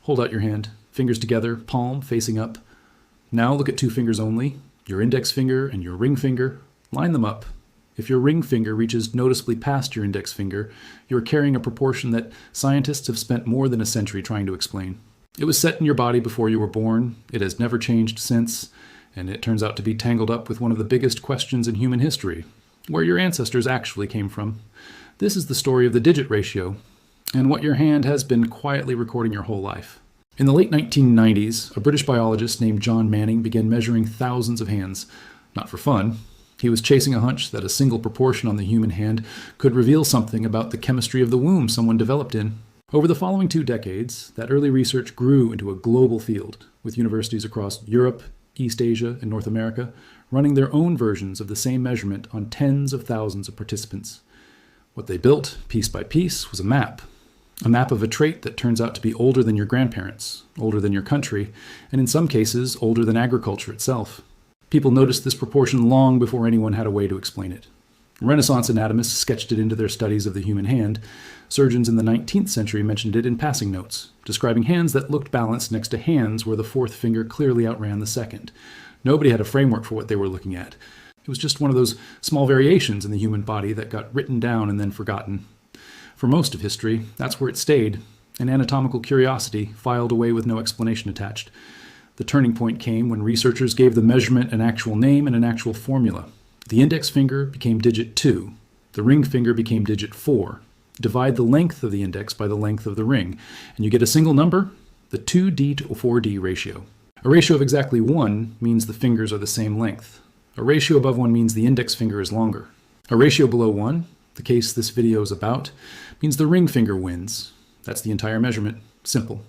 Hold out your hand, fingers together, palm facing up. Now look at two fingers only, your index finger and your ring finger. Line them up. If your ring finger reaches noticeably past your index finger, you're carrying a proportion that scientists have spent more than a century trying to explain. It was set in your body before you were born, it has never changed since, and it turns out to be tangled up with one of the biggest questions in human history, where your ancestors actually came from. This is the story of the digit ratio, and what your hand has been quietly recording your whole life. In the late 1990s, a British biologist named John Manning began measuring thousands of hands, not for fun. He was chasing a hunch that a single proportion on the human hand could reveal something about the chemistry of the womb someone developed in. Over the following 2 decades, that early research grew into a global field, with universities across Europe, East Asia, and North America running their own versions of the same measurement on tens of thousands of participants. What they built, piece by piece, was a map of a trait that turns out to be older than your grandparents, older than your country, and in some cases, older than agriculture itself. People noticed this proportion long before anyone had a way to explain it. Renaissance anatomists sketched it into their studies of the human hand. Surgeons in the 19th century mentioned it in passing notes, describing hands that looked balanced next to hands where the fourth finger clearly outran the second. Nobody had a framework for what they were looking at. It was just one of those small variations in the human body that got written down and then forgotten. For most of history, that's where it stayed, an anatomical curiosity filed away with no explanation attached. The turning point came when researchers gave the measurement an actual name and an actual formula. The index finger became digit 2. The ring finger became digit 4. Divide the length of the index by the length of the ring, and you get a single number, the 2D to 4D ratio. A ratio of exactly 1 means the fingers are the same length. A ratio above 1 means the index finger is longer. A ratio below 1, the case this video is about, means the ring finger wins. That's the entire measurement. Simple.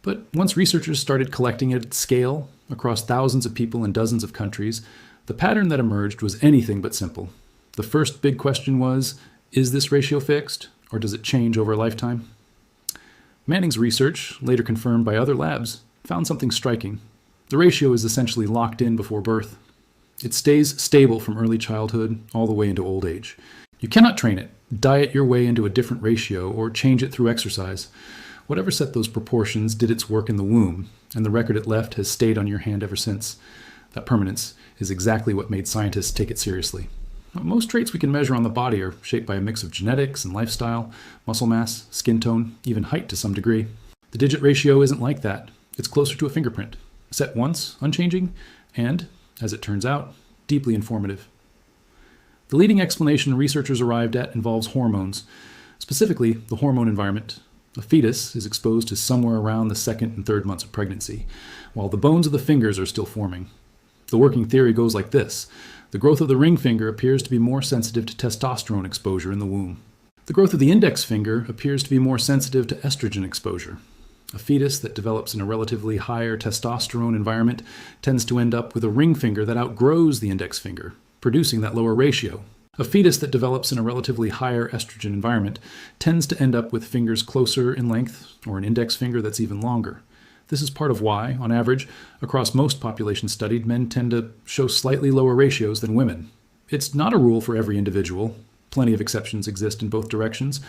But once researchers started collecting it at scale across thousands of people in dozens of countries, the pattern that emerged was anything but simple. The first big question was, is this ratio fixed, or does it change over a lifetime? Manning's research, later confirmed by other labs, found something striking. The ratio is essentially locked in before birth. It stays stable from early childhood all the way into old age. You cannot train it, diet your way into a different ratio, or change it through exercise. Whatever set those proportions did its work in the womb, and the record it left has stayed on your hand ever since. That permanence is exactly what made scientists take it seriously. Most traits we can measure on the body are shaped by a mix of genetics and lifestyle, muscle mass, skin tone, even height to some degree. The digit ratio isn't like that. It's closer to a fingerprint, set once, unchanging, and, as it turns out, deeply informative. The leading explanation researchers arrived at involves hormones, specifically the hormone environment. A fetus is exposed to somewhere around the 2nd and 3rd months of pregnancy, while the bones of the fingers are still forming. The working theory goes like this. The growth of the ring finger appears to be more sensitive to testosterone exposure in the womb. The growth of the index finger appears to be more sensitive to estrogen exposure. A fetus that develops in a relatively higher testosterone environment tends to end up with a ring finger that outgrows the index finger, producing that lower ratio. A fetus that develops in a relatively higher estrogen environment tends to end up with fingers closer in length or an index finger that's even longer. This is part of why, on average, across most populations studied, men tend to show slightly lower ratios than women. It's not a rule for every individual. Plenty of exceptions exist in both directions.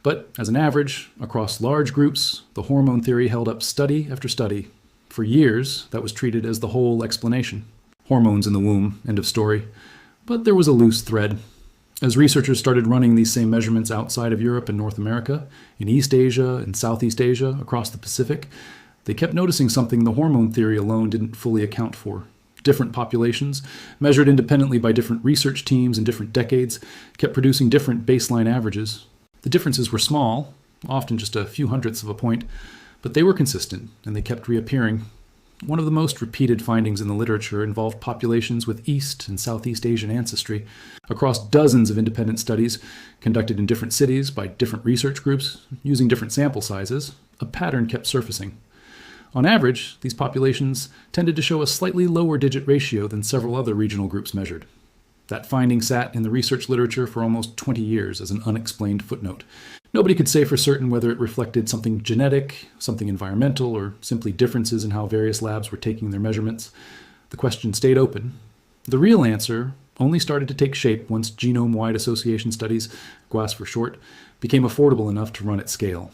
But as an average, across large groups, the hormone theory held up study after study. For years, that was treated as the whole explanation. Hormones in the womb, end of story. But there was a loose thread. As researchers started running these same measurements outside of Europe and North America, in East Asia and Southeast Asia, across the Pacific, they kept noticing something the hormone theory alone didn't fully account for. Different populations, measured independently by different research teams in different decades, kept producing different baseline averages. The differences were small, often just a few hundredths of a point, but they were consistent, and they kept reappearing. One of the most repeated findings in the literature involved populations with East and Southeast Asian ancestry. Across dozens of independent studies, conducted in different cities by different research groups, using different sample sizes, a pattern kept surfacing. On average, these populations tended to show a slightly lower digit ratio than several other regional groups measured. That finding sat in the research literature for almost 20 years as an unexplained footnote. Nobody could say for certain whether it reflected something genetic, something environmental, or simply differences in how various labs were taking their measurements. The question stayed open. The real answer only started to take shape once genome-wide association studies, GWAS for short, became affordable enough to run at scale.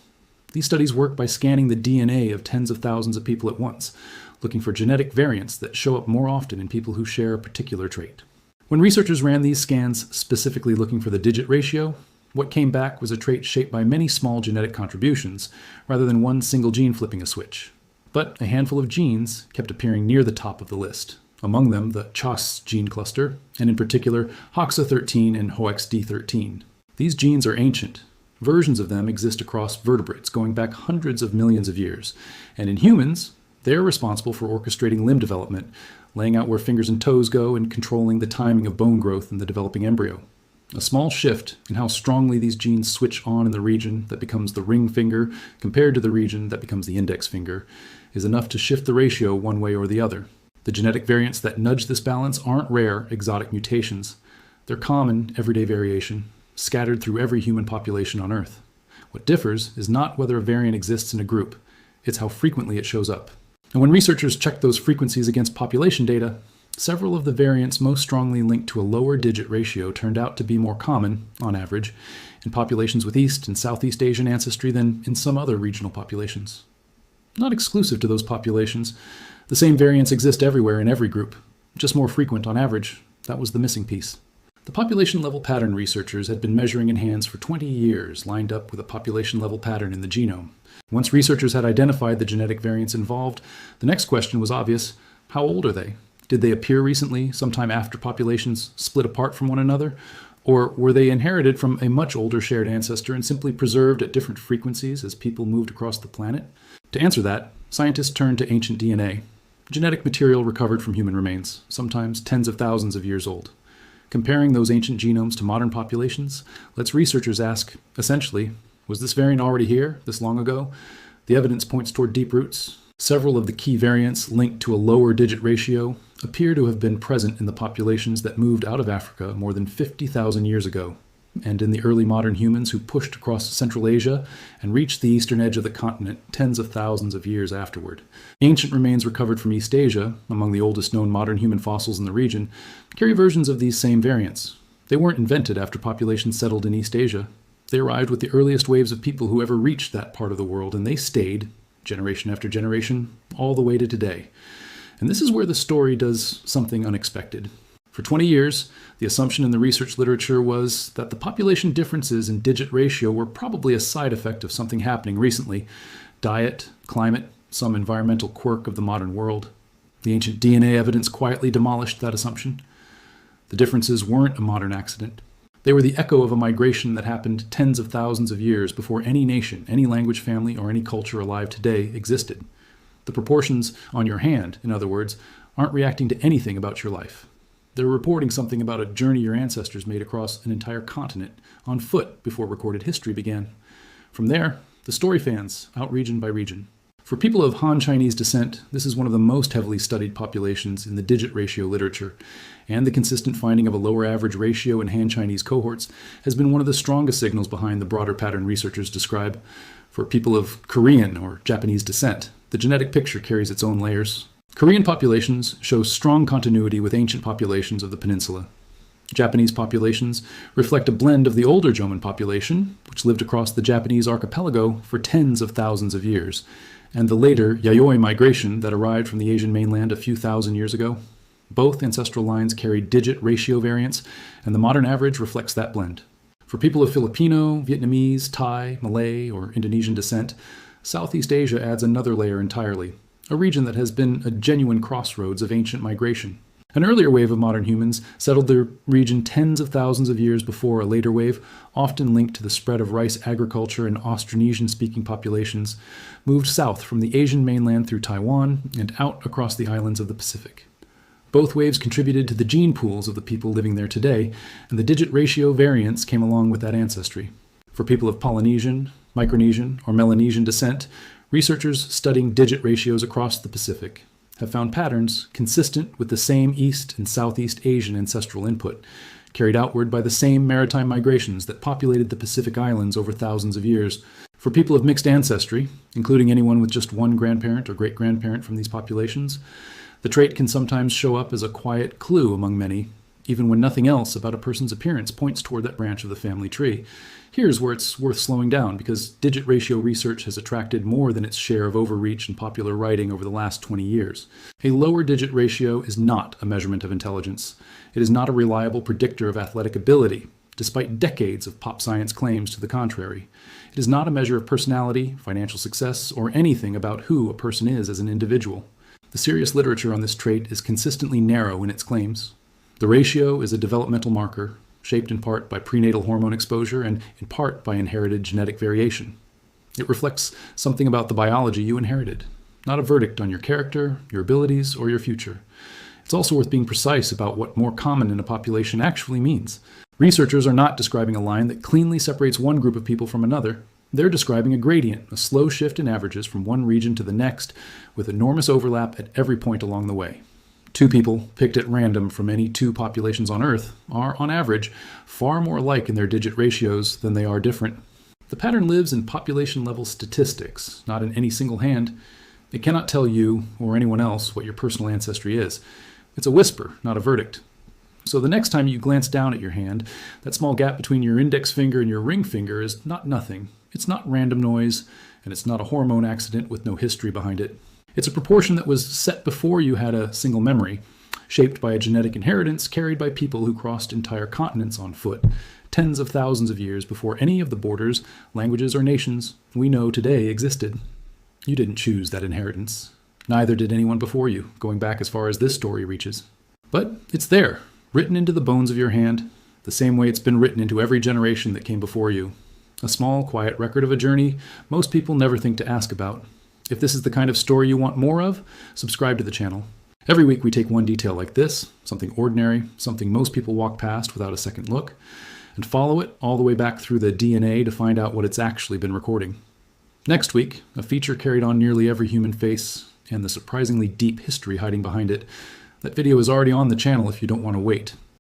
These studies work by scanning the DNA of tens of thousands of people at once, looking for genetic variants that show up more often in people who share a particular trait. When researchers ran these scans specifically looking for the digit ratio, what came back was a trait shaped by many small genetic contributions, rather than one single gene flipping a switch. But a handful of genes kept appearing near the top of the list, among them the CHOS gene cluster, and in particular HOXA13 and HOXD13. These genes are ancient. Versions of them exist across vertebrates going back hundreds of millions of years, and in humans, they're responsible for orchestrating limb development, laying out where fingers and toes go, and controlling the timing of bone growth in the developing embryo. A small shift in how strongly these genes switch on in the region that becomes the ring finger compared to the region that becomes the index finger is enough to shift the ratio one way or the other. The genetic variants that nudge this balance aren't rare, exotic mutations. They're common, everyday variation, scattered through every human population on Earth. What differs is not whether a variant exists in a group, it's how frequently it shows up. And when researchers checked those frequencies against population data, several of the variants most strongly linked to a lower digit ratio turned out to be more common, on average, in populations with East and Southeast Asian ancestry than in some other regional populations. Not exclusive to those populations, the same variants exist everywhere in every group, just more frequent on average. That was the missing piece. The population-level pattern researchers had been measuring in hands for 20 years, lined up with a population-level pattern in the genome. Once researchers had identified the genetic variants involved, the next question was obvious: how old are they? Did they appear recently, sometime after populations split apart from one another? Or were they inherited from a much older shared ancestor and simply preserved at different frequencies as people moved across the planet? To answer that, scientists turned to ancient DNA, genetic material recovered from human remains, sometimes tens of thousands of years old. Comparing those ancient genomes to modern populations lets researchers ask, essentially, was this variant already here, this long ago? The evidence points toward deep roots. Several of the key variants linked to a lower digit ratio appear to have been present in the populations that moved out of Africa more than 50,000 years ago, and in the early modern humans who pushed across Central Asia and reached the eastern edge of the continent tens of thousands of years afterward. Ancient remains recovered from East Asia, among the oldest known modern human fossils in the region, carry versions of these same variants. They weren't invented after populations settled in East Asia. They arrived with the earliest waves of people who ever reached that part of the world, and they stayed, generation after generation, all the way to today. And this is where the story does something unexpected. For 20 years, the assumption in the research literature was that the population differences in digit ratio were probably a side effect of something happening recently: diet, climate, some environmental quirk of the modern world. The ancient DNA evidence quietly demolished that assumption. The differences weren't a modern accident. They were the echo of a migration that happened tens of thousands of years before any nation, any language family, or any culture alive today existed. The proportions on your hand, in other words, aren't reacting to anything about your life. They're reporting something about a journey your ancestors made across an entire continent, on foot, before recorded history began. From there, the story fans, out region by region. For people of Han Chinese descent, this is one of the most heavily studied populations in the digit ratio literature, and the consistent finding of a lower average ratio in Han Chinese cohorts has been one of the strongest signals behind the broader pattern researchers describe. For people of Korean or Japanese descent, the genetic picture carries its own layers. Korean populations show strong continuity with ancient populations of the peninsula. Japanese populations reflect a blend of the older Jomon population, which lived across the Japanese archipelago for tens of thousands of years, and the later Yayoi migration that arrived from the Asian mainland a few thousand years ago. Both ancestral lines carry digit ratio variants, and the modern average reflects that blend. For people of Filipino, Vietnamese, Thai, Malay, or Indonesian descent, Southeast Asia adds another layer entirely, a region that has been a genuine crossroads of ancient migration. An earlier wave of modern humans settled the region tens of thousands of years before a later wave, often linked to the spread of rice agriculture in Austronesian-speaking populations, moved south from the Asian mainland through Taiwan and out across the islands of the Pacific. Both waves contributed to the gene pools of the people living there today, and the digit ratio variants came along with that ancestry. For people of Polynesian, Micronesian, or Melanesian descent, researchers studying digit ratios across the Pacific have found patterns consistent with the same East and Southeast Asian ancestral input, carried outward by the same maritime migrations that populated the Pacific Islands over thousands of years. For people of mixed ancestry, including anyone with just one grandparent or great-grandparent from these populations, the trait can sometimes show up as a quiet clue among many, even when nothing else about a person's appearance points toward that branch of the family tree. Here's where it's worth slowing down, because digit ratio research has attracted more than its share of overreach in popular writing over the last 20 years. A lower digit ratio is not a measurement of intelligence. It is not a reliable predictor of athletic ability, despite decades of pop science claims to the contrary. It is not a measure of personality, financial success, or anything about who a person is as an individual. The serious literature on this trait is consistently narrow in its claims. The ratio is a developmental marker, shaped in part by prenatal hormone exposure and in part by inherited genetic variation. It reflects something about the biology you inherited, not a verdict on your character, your abilities, or your future. It's also worth being precise about what more common in a population actually means. Researchers are not describing a line that cleanly separates one group of people from another. They're describing a gradient, a slow shift in averages from one region to the next, with enormous overlap at every point along the way. Two people, picked at random from any two populations on Earth, are, on average, far more alike in their digit ratios than they are different. The pattern lives in population-level statistics, not in any single hand. It cannot tell you, or anyone else, what your personal ancestry is. It's a whisper, not a verdict. So the next time you glance down at your hand, that small gap between your index finger and your ring finger is not nothing. It's not random noise, and it's not a hormone accident with no history behind it. It's a proportion that was set before you had a single memory, shaped by a genetic inheritance carried by people who crossed entire continents on foot, tens of thousands of years before any of the borders, languages, or nations we know today existed. You didn't choose that inheritance. Neither did anyone before you, going back as far as this story reaches. But it's there, written into the bones of your hand, the same way it's been written into every generation that came before you. A small, quiet record of a journey most people never think to ask about. If this is the kind of story you want more of, subscribe to the channel. Every week we take one detail like this, something ordinary, something most people walk past without a second look, and follow it all the way back through the DNA to find out what it's actually been recording. Next week, a feature carried on nearly every human face and the surprisingly deep history hiding behind it. That video is already on the channel if you don't want to wait.